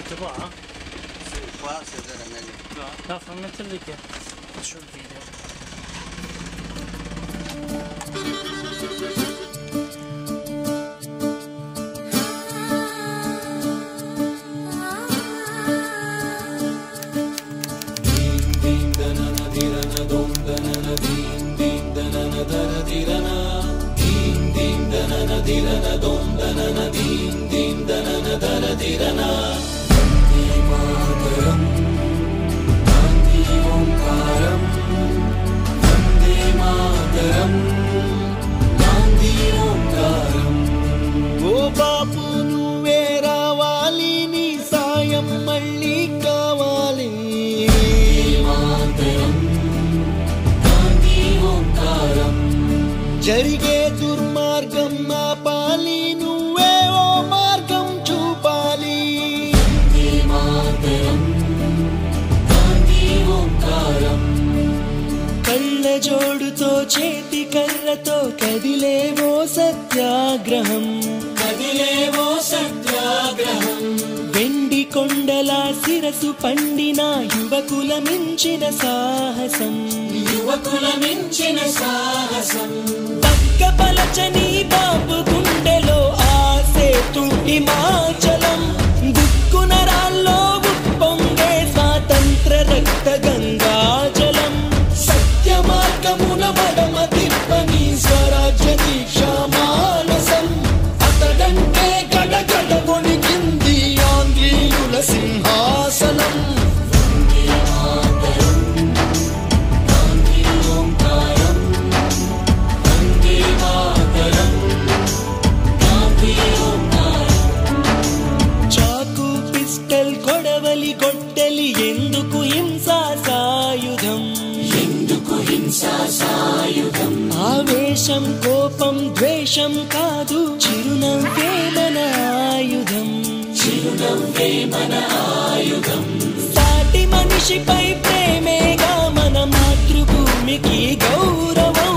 tu vois, hein. C'est quoi, c'est de la menu? Non, faut mettre le cœur sur le vidéo. ఓ బాపు నువ్వే రావాలి నీ సాయం మళ్ళీ కావాలి జరిగే దుర్మార్గం ఆపాలి నువ్వే ఓ మార్గం చూపాలి కళ్ళ జోడుతో చేతి కర్రతో కదిలేవో సత్యాగ్రహం వెండి కొండల శిరసు పండిన యువకుల మించిన సాహసం పక్కపలచని బాబు గుండెలో ఆసేతు హిమాచలం దుక్కున రాల్లో ఉప్పొంగే స్వాతంత్ర రక్త గంగాజలం సత్య మార్గమున మడమ తిప్పని స్వరాజ్య దీక్ష మానసం అతడంటే గడగడ వణికింది ఆంగ్లేయుల సింహాసనం చాకు పిస్టల్ కొడవలి గొడ్డలి ఎందుకు హింసా సాయుధం ఆవేశం కోపం ద్వేషం కాదు చిరునవ్వే మన ఆయుధం సాటి మనిషిపై ప్రేమేగా మన మాతృభూమికి గౌరవం